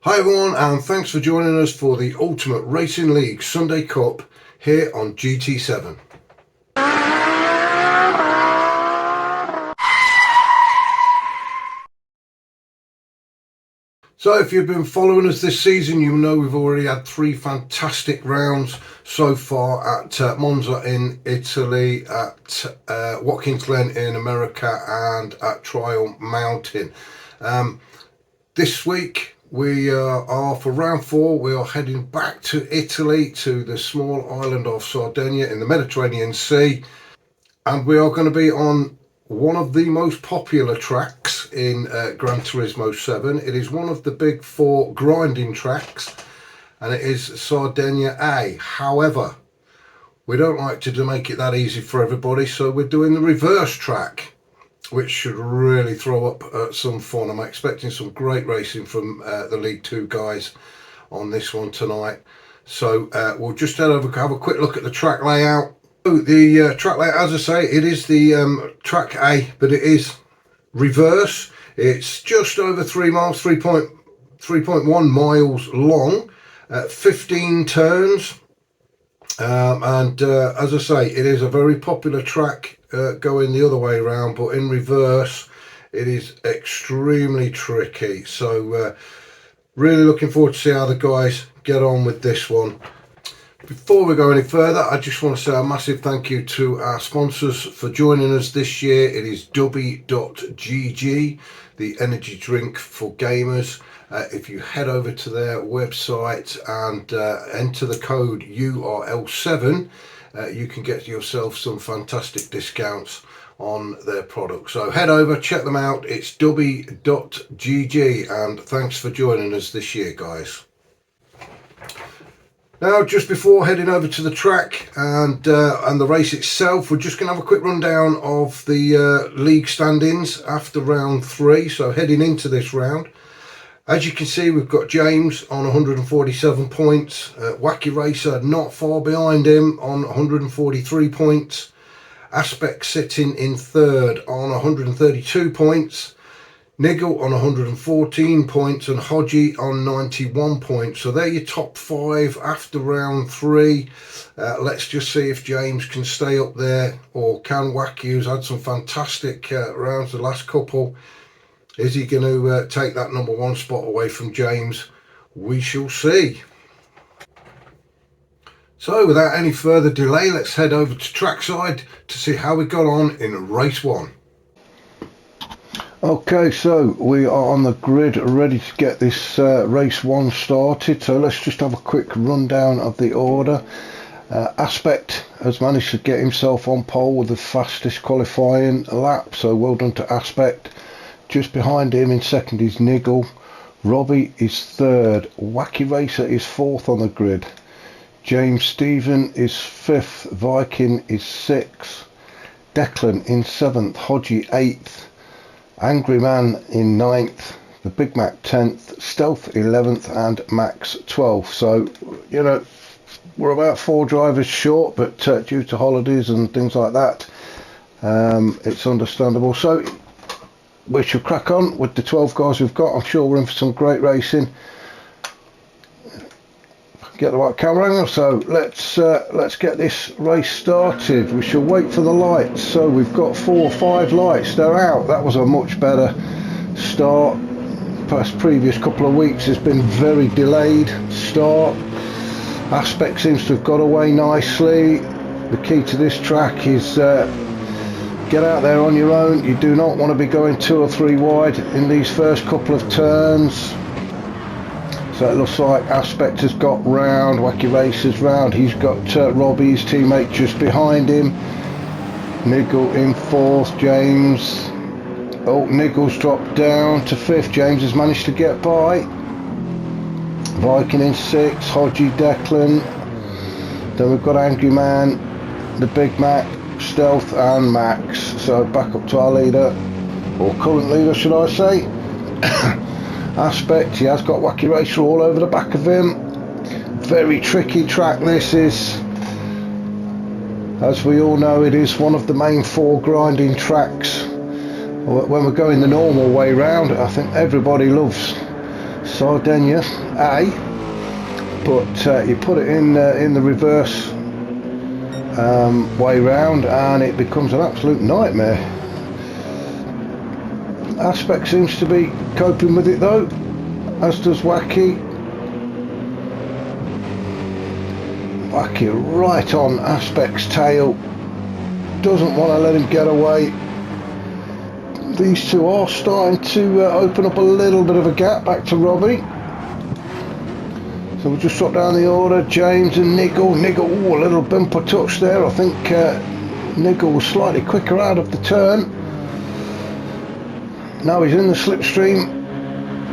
Hi everyone, and thanks for joining us for the Ultimate Racing League Sunday Cup here on GT7. So if you've been following us this season, you know we've already had 3 fantastic rounds so far at Monza in Italy, at Watkins Glen in America, and at Trial Mountain. This week we are for round 4. We are heading back to Italy, to the small island of Sardegna in the Mediterranean Sea, and we are going to be on one of the most popular tracks in Gran Turismo 7. It is one of the big 4 grinding tracks, and it is Sardegna A. However, we don't like to make it that easy for everybody, so we're doing the reverse track, which should really throw up some fun. I'm expecting some great racing from the League 2 guys on this one tonight. So we'll just head over, have a quick look at the track layout. The track layout, as I say, it is the track A, but it is reverse. It's just over 3 miles, 3.1 miles long, 15 turns. And as I say, it is a very popular track going the other way around, but in reverse it is extremely tricky. So really looking forward to see how the guys get on with this one. Before we go any further, I just want to say a massive thank you to our sponsors for joining us this year. It is Dubby.gg, the energy drink for gamers. If you head over to their website and enter the code URL7, you can get yourself some fantastic discounts on their products. So head over, check them out. It's Dubby.gg, and thanks for joining us this year, guys. Now, just before heading over to the track and the race itself, we're just going to have a quick rundown of the league standings after round 3. So heading into this round, as you can see, we've got James on 147 points, Wacky Racer not far behind him on 143 points, Aspect sitting in third on 132 points, Niggle on 114 points, and Hodgie on 91 points. So they're your top 5 after round 3. Let's just see if James can stay up there, or can Wacky, who's had some fantastic rounds the last couple. Is he going to take that number 1 spot away from James? We shall see. So without any further delay, let's head over to trackside to see how we got on in race 1. Okay, so we are on the grid ready to get this race 1 started. So let's just have a quick rundown of the order. Aspect has managed to get himself on pole with the fastest qualifying lap, so well done to Aspect. Just behind him in second is Niggle. Robbie is third. Wacky Racer is fourth on the grid. James Stephen is fifth. Viking is sixth. Declan in seventh. Hodgie eighth. Angry Man in 9th, the Big Mac 10th, Stealth 11th, and Max 12th. So, you know, we're about 4 drivers short, but due to holidays and things like that, it's understandable. So we should crack on with the 12 guys we've got. I'm sure we're in for some great racing. Get the right camera angle. So let's get this race started. We shall wait for the lights. So we've got 4 or 5 lights. They're out. That was a much better start. Past previous couple of weeks has been very delayed start. Aspect seems to have got away nicely. The key to this track is get out there on your own. You do not want to be going 2 or 3 wide in these first couple of turns. So it looks like Aspect has got round, Wacky Racer's round. He's got Robbie's teammate just behind him. Niggle in 4th, James. Oh, Niggle's dropped down to 5th. James has managed to get by. Viking in 6th, Hodgie, Declan. Then we've got Angry Man, the Big Mac, Stealth, and Max. So back up to our leader, or current leader should I say. Aspect, he has got Wacky Racer all over the back of him. Very tricky track this is. As we all know, it is one of the main 4 grinding tracks. When we're going the normal way round, I think everybody loves Sardegna A, but you put it in the reverse way round and it becomes an absolute nightmare. Aspect seems to be coping with it though, as does Wacky. Wacky right on Aspect's tail, doesn't want to let him get away. These two are starting to open up a little bit of a gap back to Robbie. So we'll just drop down the order. James and Niggle. Niggle, ooh, a little bumper touch there. I think Niggle was slightly quicker out of the turn. Now he's in the slipstream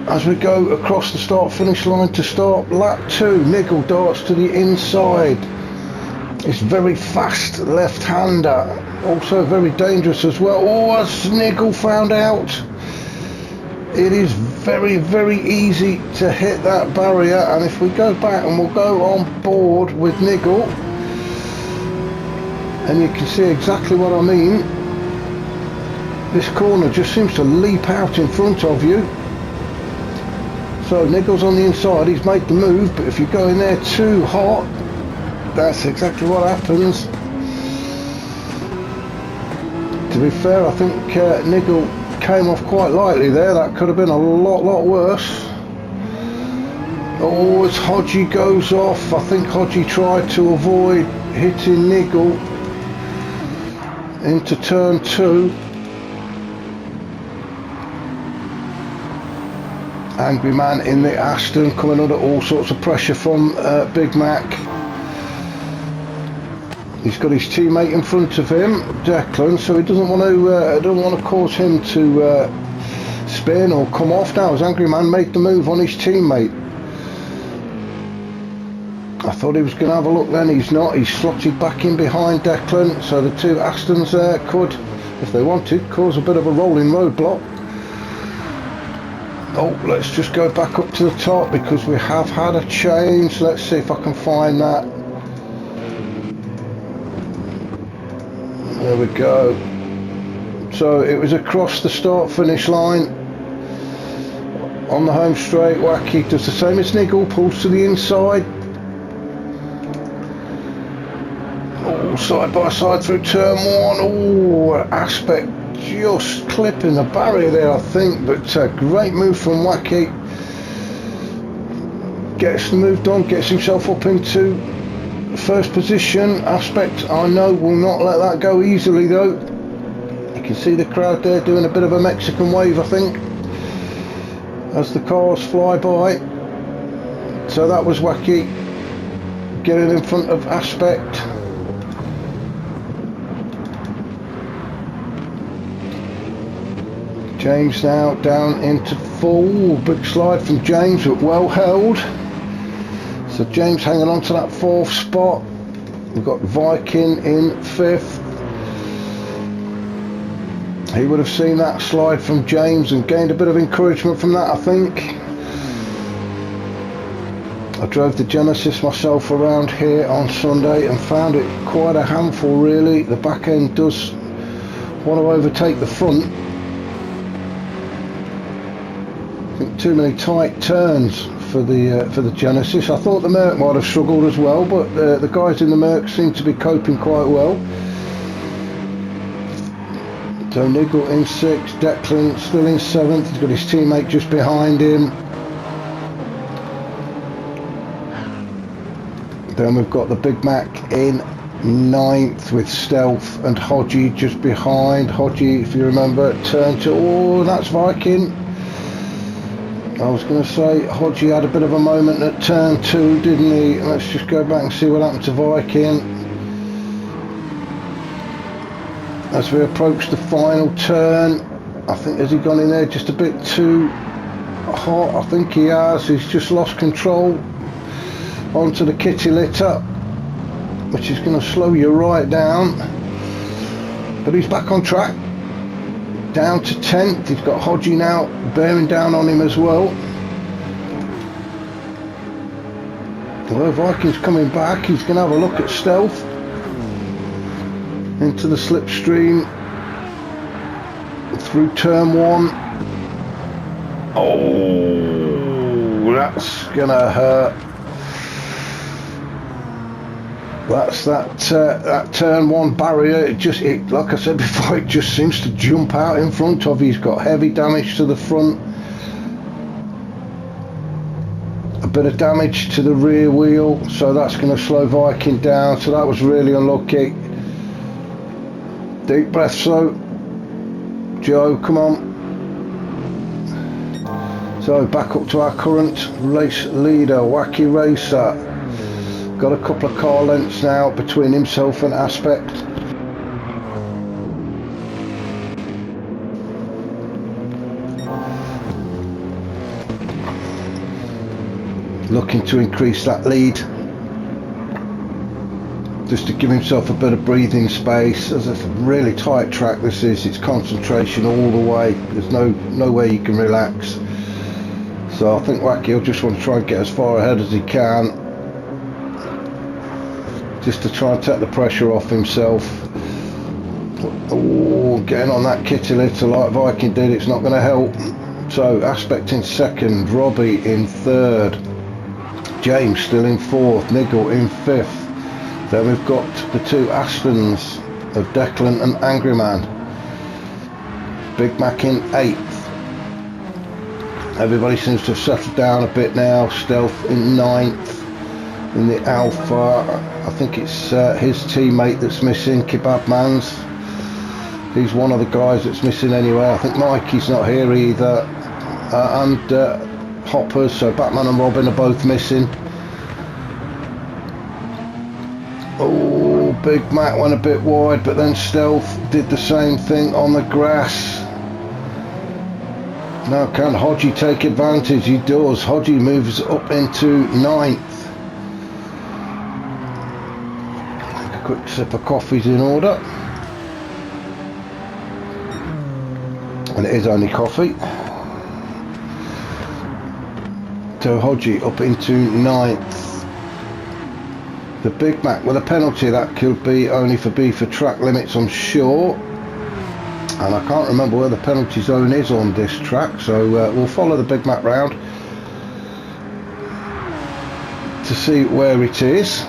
as we go across the start finish line to start lap 2. Niggle darts to the inside. It's very fast left-hander. Also very dangerous as well. Oh, as Niggle found out, it is very, very easy to hit that barrier. And if we go back and we'll go on board with Niggle, and you can see exactly what I mean. This corner just seems to leap out in front of you. So Niggle's on the inside, he's made the move, but if you go in there too hot, that's exactly what happens. To be fair, I think Niggle came off quite lightly there. That could have been a lot worse. Oh, as Hodgie goes off, I think Hodgie tried to avoid hitting Niggle into turn 2. Angry Man in the Aston, coming under all sorts of pressure from Big Mac. He's got his teammate in front of him, Declan, so he doesn't want to cause him to spin or come off. Now as Angry Man made the move on his teammate. I thought he was going to have a look then, he's not. He's slotted back in behind Declan, so the two Astons could, if they wanted, cause a bit of a rolling roadblock. Oh, let's just go back up to the top because we have had a change. Let's see if I can find that. There we go. So it was across the start finish line on the home straight. Wacky does the same as Niggle, pulls to the inside. Oh, side by side through turn 1. Oh, Aspect just clipping the barrier there, I think, but great move from Wacky. Gets moved on, gets himself up into first position. Aspect, I know, will not let that go easily though. You can see the crowd there doing a bit of a Mexican wave, I think, as the cars fly by. So that was Wacky getting in front of Aspect. James now down into full. Big slide from James, but well held. So James hanging on to that 4th spot. We've got Viking in 5th. He would have seen that slide from James and gained a bit of encouragement from that, I think. I drove the Genesis myself around here on Sunday and found it quite a handful really. The back end does want to overtake the front. I think too many tight turns for the Genesis. I thought the Merc might have struggled as well, but the guys in the Merc seem to be coping quite well. So Niggle in 6th, Declan still in 7th, he's got his teammate just behind him. Then we've got the Big Mac in 9th with Stealth and Hodgie just behind. Hodgie, if you remember, turn to, oh, that's Viking. I was going to say, Hodgie had a bit of a moment at turn 2, didn't he? Let's just go back and see what happened to Viking. As we approach the final turn, I think, has he gone in there just a bit too hot? I think he has. He's just lost control onto the kitty litter, which is going to slow you right down. But he's back on track. Down to 10th, he's got Hodgie now bearing down on him as well. Well, Viking's coming back, he's going to have a look at Stealth. Into the slipstream. Through turn 1. Oh! that's gonna hurt. That's that turn one barrier. It like I said before, it just seems to jump out in front of you. He's got heavy damage to the front, a bit of damage to the rear wheel, so that's going to slow Viking down. So that was really unlucky. Deep breath, so Joe, come on. So back up to our current race leader, Wacky Racer. Got a couple of car lengths now between himself and Aspect. Looking to increase that lead, just to give himself a bit of breathing space. There's a really tight track this is, it's concentration all the way, there's no way you can relax. So I think Wacky will just want to try and get as far ahead as he can, just to try and take the pressure off himself. Oh, getting on that kitty litter like Viking did, it's not going to help. So Aspect in second, Robbie in third, James still in fourth, Niggle in fifth. Then we've got the two Astons of Declan and Angry Man. Big Mac in eighth. Everybody seems to have settled down a bit now. Stealth in ninth. In the Alpha, I think it's his teammate that's missing, Kebab Man's. He's one of the guys that's missing anyway. I think Mikey's not here either. And Hoppers, so Batman and Robin are both missing. Oh, Big Mac went a bit wide, but then Stealth did the same thing on the grass. Now can Hodgie take advantage? He does. Hodgie moves up into ninth. A quick sip of coffee's in order. And it is only coffee. So Hodgie up into ninth. The Big Mac with a penalty, that could be only for track limits, I'm sure. And I can't remember where the penalty zone is on this track, so we'll follow the Big Mac round to see where it is.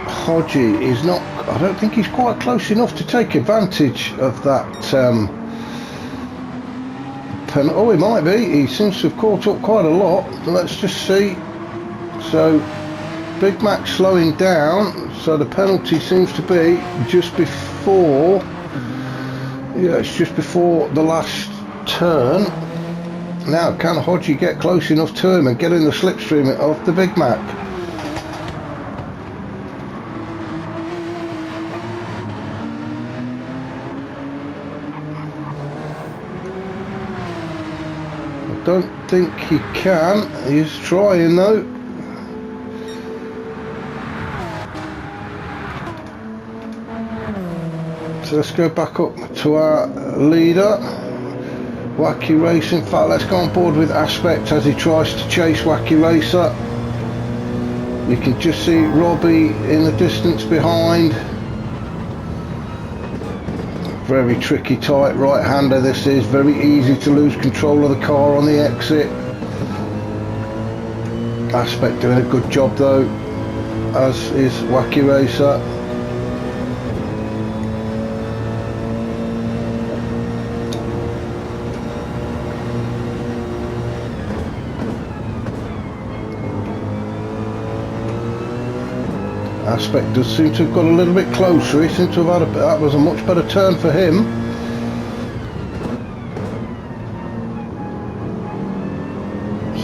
Hodgie is not, I don't think he's quite close enough to take advantage of that oh, he might be. He seems to have caught up quite a lot, so let's just see. So Big Mac slowing down, so the penalty seems to be just before, yeah, it's just before the last turn. Now can Hodgie get close enough to him and get in the slipstream of the Big Mac? I don't think he can. He's trying though. So let's go back up to our leader, Wacky Racer. In fact, let's go on board with Aspect as he tries to chase Wacky Racer. You can just see Robbie in the distance behind. Very tricky, tight right-hander this is. Very easy to lose control of the car on the exit. Aspect doing a good job though, as is Wacky Racer. Aspect does seem to have got a little bit closer. He seems to have had that was a much better turn for him.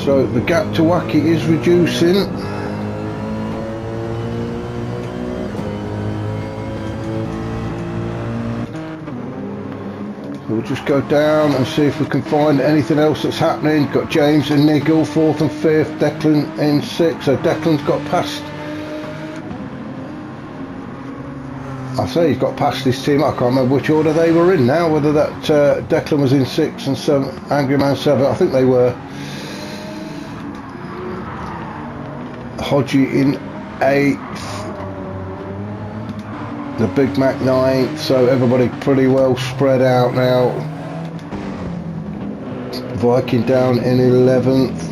So the gap to Wacky is reducing. So we'll just go down and see if we can find anything else that's happening. Got James and Niggle 4th and 5th, Declan in 6th. So Declan's got past, I say he's got past his team. I can't remember which order they were in now, whether that Declan was in 6 and 7, Angry Man 7, I think they were. Hodgie in 8th, the Big Mac 9th, so everybody pretty well spread out now. Viking down in 11th.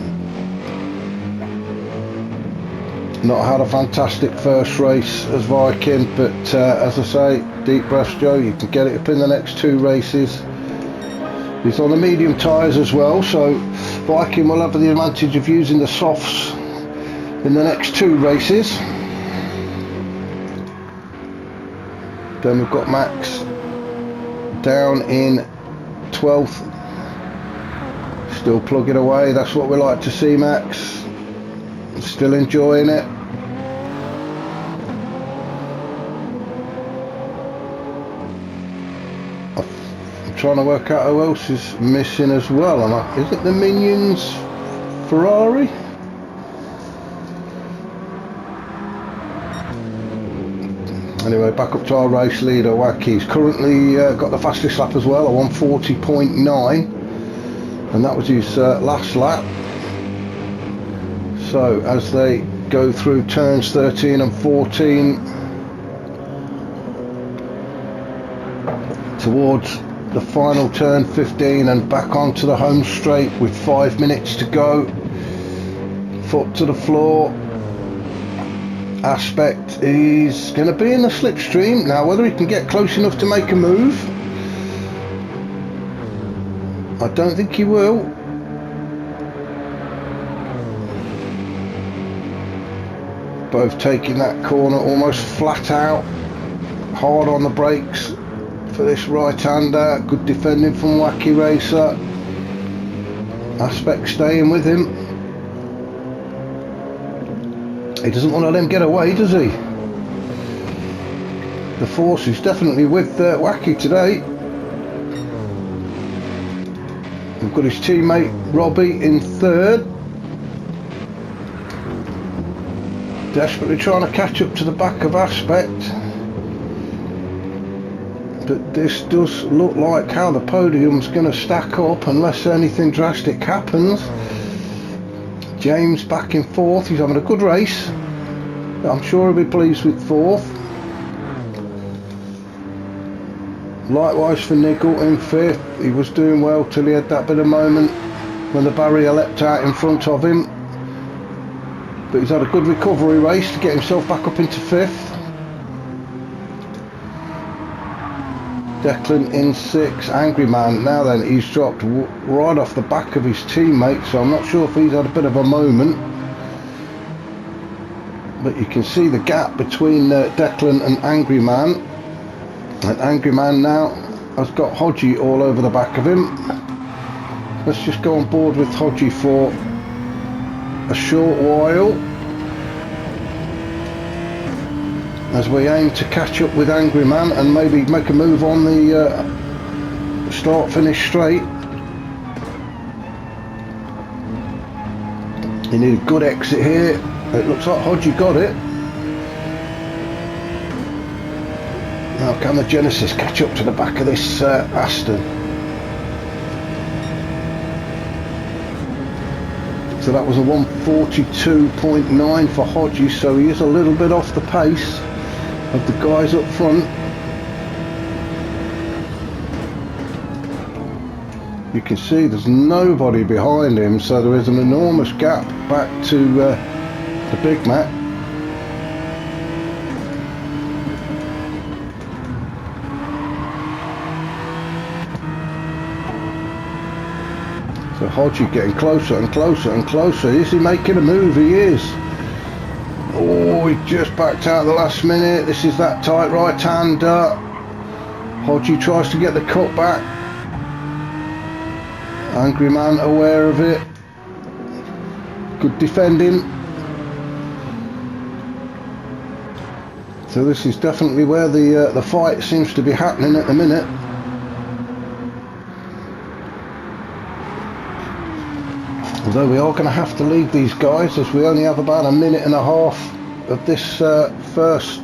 Not had a fantastic first race as Viking, but as I say, deep breaths Joe, you can get it up in the next 2 races. He's on the medium tyres as well, so Viking will have the advantage of using the softs in the next 2 races. Then we've got Max down in 12th, still plugging away. That's what we like to see, Max. Still enjoying it. I'm trying to work out who else is missing as well. Is it the Minions Ferrari? Anyway, back up to our race leader, Wacky's currently got the fastest lap as well, a 140.9, and that was his last lap. So as they go through turns 13 and 14 towards the final turn 15 and back onto the home straight with 5 minutes to go, foot to the floor, Aspect is going to be in the slipstream. Now whether he can get close enough to make a move, I don't think he will. Both taking that corner almost flat out, hard on the brakes for this right-hander. Good defending from Wacky Racer. Aspect staying with him. He doesn't want to let him get away, does he? The force is definitely with Wacky today. We've got his teammate Robbie in 3rd. Desperately trying to catch up to the back of Aspect. But this does look like how the podium's going to stack up unless anything drastic happens. James back in 4th. He's having a good race. I'm sure he'll be pleased with 4th. Likewise for Niggle in 5th. He was doing well till he had that bit of moment when the barrier leapt out in front of him. But he's had a good recovery race to get himself back up into 5th. Declan in 6th. Angry Man, now then, he's dropped right off the back of his teammate, so I'm not sure if he's had a bit of a moment. But you can see the gap between Declan and Angry Man. And Angry Man now has got Hodgie all over the back of him. Let's just go on board with Hodgie for a short while as we aim to catch up with Angry Man and maybe make a move on the start finish straight. You need a good exit here. It looks like Hodgie got it. Now can the Genesis catch up to the back of this Aston? So that was a 142.9 for Hodgie, so he is a little bit off the pace of the guys up front. You can see there's nobody behind him, so there is an enormous gap back to the Big Mac. So Hodgie getting closer and closer and closer. Is he making a move? He is. Oh, he just backed out at the last minute. This is that tight right-hander. Hodgie tries to get the cut back. Angry Man aware of it. Good defending. So this is definitely where the fight seems to be happening at the minute. Although we are going to have to lead these guys as we only have about a minute and a half of this first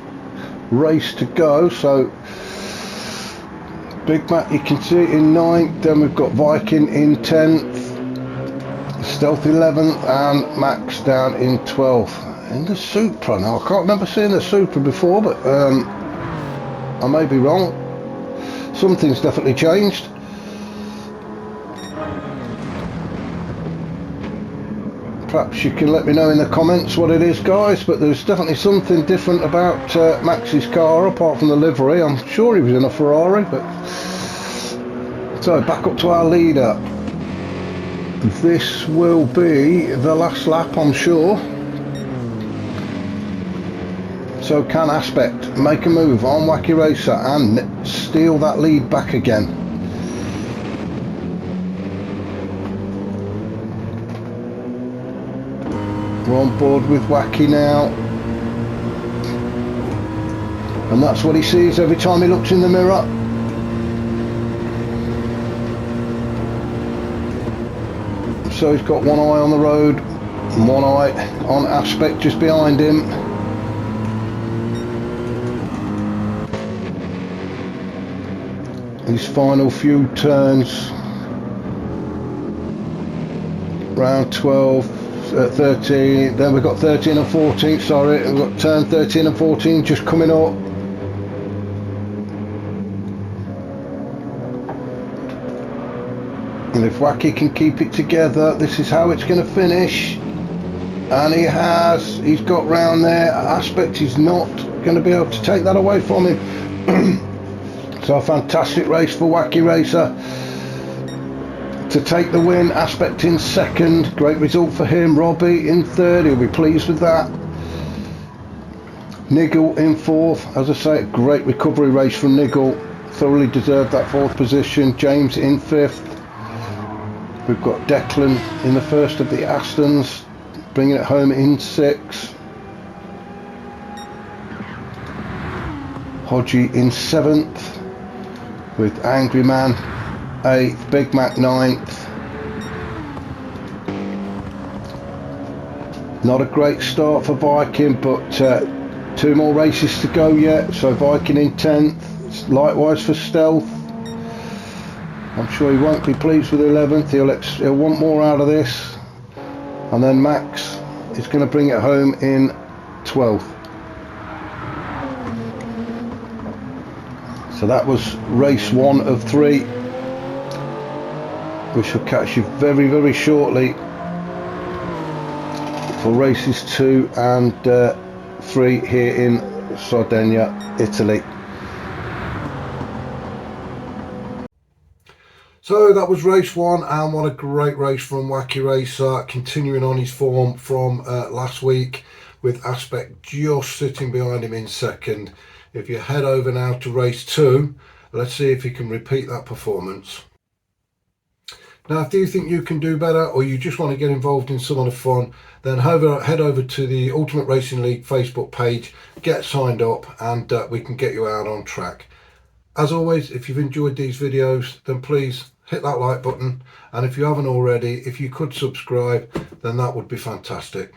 race to go. So Big Mac, you can see it in 9th, then we've got Viking in 10th, Stealth 11th and Max down in 12th. In the Supra now, I can't remember seeing the Supra before, but I may be wrong. Something's definitely changed. perhaps you can let me know in the comments what it is, guys, but there's definitely something different about Max's car apart from the livery. I'm sure he was in a Ferrari, but so back up to our leader. This will be the last lap, I'm sure. So can Aspect make a move on Wacky Racer and steal that lead back again? We're on board with Wacky now. And that's what he sees every time he looks in the mirror. So he's got one eye on the road and one eye on Aspect just behind him. His final few turns, round 12, 13, then we've got 13 and 14, sorry, we've got turn 13 and 14 just coming up. And if Wacky can keep it together, this is how it's going to finish. And he has, he's got round there. Aspect is not going to be able to take that away from him. So a fantastic race for Wacky Racer to take the win. Aspect in second, great result for him. Robbie in third, he'll be pleased with that. Nigel in fourth, as I say, a great recovery race from Nigel, thoroughly deserved that fourth position. James in fifth. We've got Declan in the first of the Astons, bringing it home in sixth. Hodgie in seventh, with Angry Man 8th, Big Mac 9th. Not a great start for Viking, but 2 more races to go yet, so Viking in 10th. Likewise for Stealth. I'm sure he won't be pleased with 11th, he'll want more out of this. And then Max is going to bring it home in 12th. So that was race 1 of 3. We shall catch you very, very shortly for races 2 and 3 here in Sardegna, Italy. So that was race 1, and what a great race from Wacky Racer, continuing on his form from last week, with Aspect just sitting behind him in second. If you head over now to race 2, let's see if he can repeat that performance. Now, if you think you can do better, or you just want to get involved in some of the fun, then head over to the Ultimate Racing League Facebook page, get signed up, and we can get you out on track. As always, if you've enjoyed these videos, then please hit that like button, and if you haven't already, if you could subscribe, then that would be fantastic.